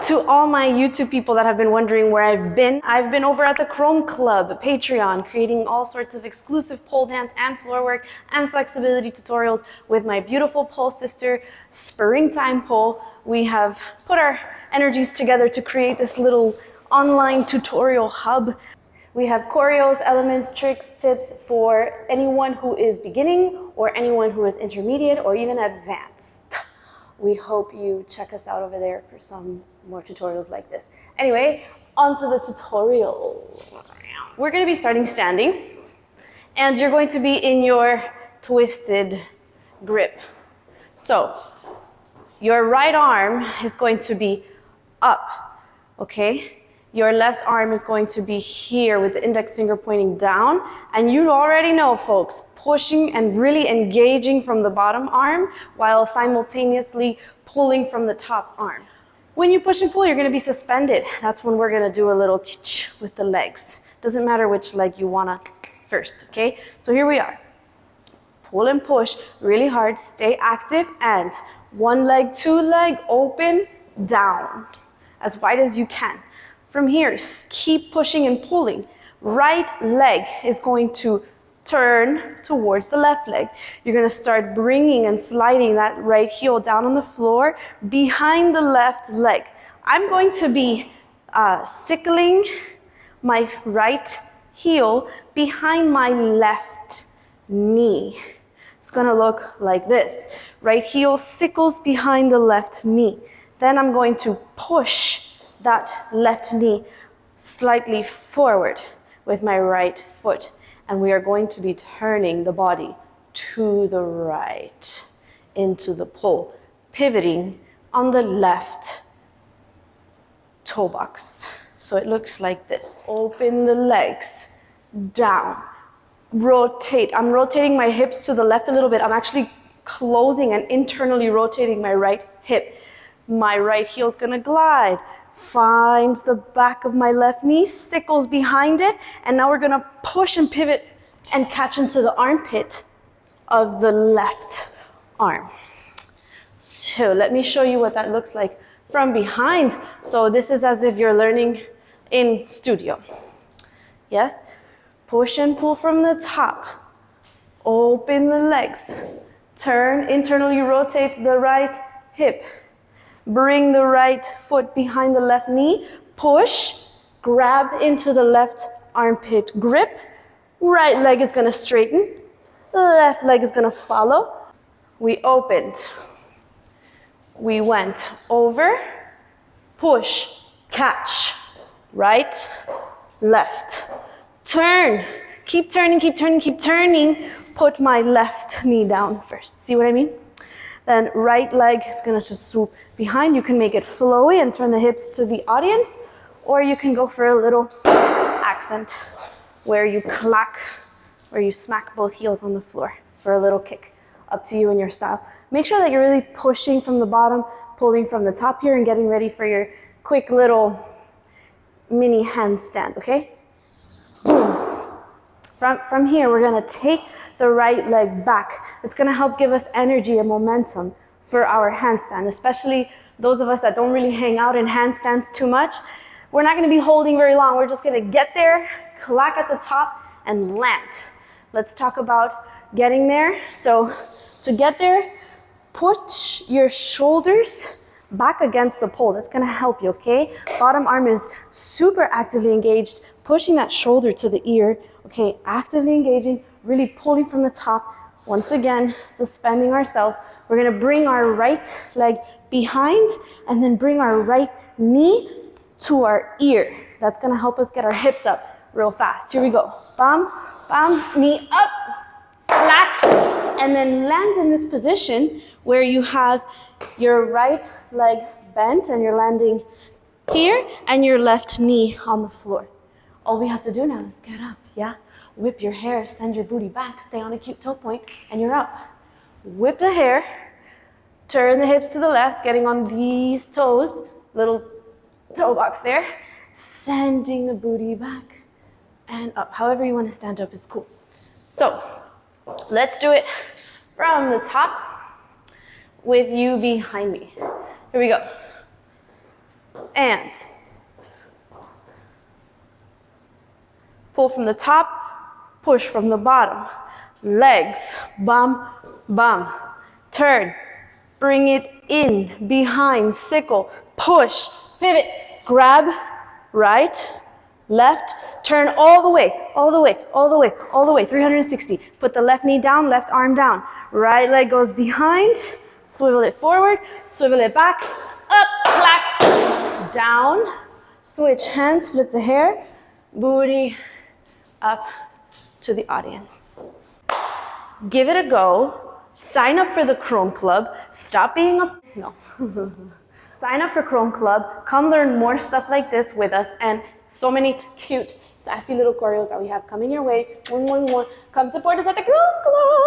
to all my YouTube people that have been wondering where I've been over at the Chrome Club, Patreon, creating all sorts of exclusive pole dance and floor work and flexibility tutorials with my beautiful pole sister, Springtime Pole. We have put our energies together to create this little online tutorial hub. We have choreos, elements, tricks, tips for anyone who is beginning or anyone who is intermediate or even advanced. We hope you check us out over there for some more tutorials like this. Anyway, on to the tutorial. We're going to be starting standing, and you're going to be in your twisted grip. So your right arm is going to be up, okay? Your left arm is going to be here with the index finger pointing down. And you already know, folks, pushing and really engaging from the bottom arm while simultaneously pulling from the top arm. When you push and pull, you're going to be suspended. That's when we're going to do a little ch-ch with the legs. Doesn't matter which leg you want to first, okay? So here we are. Pull and push really hard. Stay active. And one leg, two leg, open, down. As wide as you can. From here, keep pushing and pulling. Right leg is going to turn towards the left leg. You're going to start bringing and sliding that right heel down on the floor behind the left leg. I'm going to be sickling my right heel behind my left knee. It's going to look like this. Right heel sickles behind the left knee. Then I'm going to push that left knee slightly forward with my right foot. And we are going to be turning the body to the right into the pull, pivoting on the left toe box. So it looks like this. Open the legs, down, rotate. I'm rotating my hips to the left a little bit. I'm actually closing and internally rotating my right hip. My right heel is gonna glide, finds the back of my left knee, sickles behind it, and now we're gonna push and pivot and catch into the armpit of the left arm. So let me show you what that looks like from behind. So this is as if you're learning in studio. Yes? Push and pull from the top. Open the legs. Turn, internally rotate the right hip. Bring the right foot behind the left knee, push, grab into the left armpit grip. Right leg is gonna straighten, left leg is gonna follow. We opened, we went over, push, catch, right, left, turn, keep turning, keep turning, keep turning. Put my left knee down first, see what I mean? Then right leg is gonna just swoop behind. You can make it flowy and turn the hips to the audience, or you can go for a little accent where you clack, where you smack both heels on the floor for a little kick. Up to you and your style. Make sure that you're really pushing from the bottom, pulling from the top here, and getting ready for your quick little mini handstand, okay? Boom. From here, we're gonna take the right leg back. It's gonna help give us energy and momentum for our handstand, especially those of us that don't really hang out in handstands too much. We're not gonna be holding very long. We're just gonna get there, clack at the top, and land. Let's talk about getting there. So to get there, put your shoulders back against the pole. That's gonna help you, okay? Bottom arm is super actively engaged, pushing that shoulder to the ear, okay? Actively engaging, really pulling from the top. Once again, suspending ourselves. We're gonna bring our right leg behind and then bring our right knee to our ear. That's gonna help us get our hips up real fast. Here we go. Bam, bam, knee up, clack, and then land in this position where you have your right leg bent and you're landing here and your left knee on the floor. All we have to do now is get up, yeah? Whip your hair, send your booty back, stay on a cute toe point, and you're up. Whip the hair, turn the hips to the left, getting on these toes, little toe box there, sending the booty back and up. However you want to stand up is cool. So let's do it from the top with you behind me. Here we go. and pull from the top, push from the bottom. Legs, bum, bum. Turn, bring it in, behind, sickle, push, pivot, grab, right, left, turn all the way, all the way, all the way, all the way, 360. Put the left knee down, left arm down. Right leg goes behind, swivel it forward, swivel it back, up, clack, down. Switch hands, flip the hair, booty up to the audience. Give it a go. Sign up for the Chrome Club. Stop being a... No. Sign up for Chrome Club. Come learn more stuff like this with us and so many cute, sassy little choreos that we have coming your way. Come support us at the Chrome Club.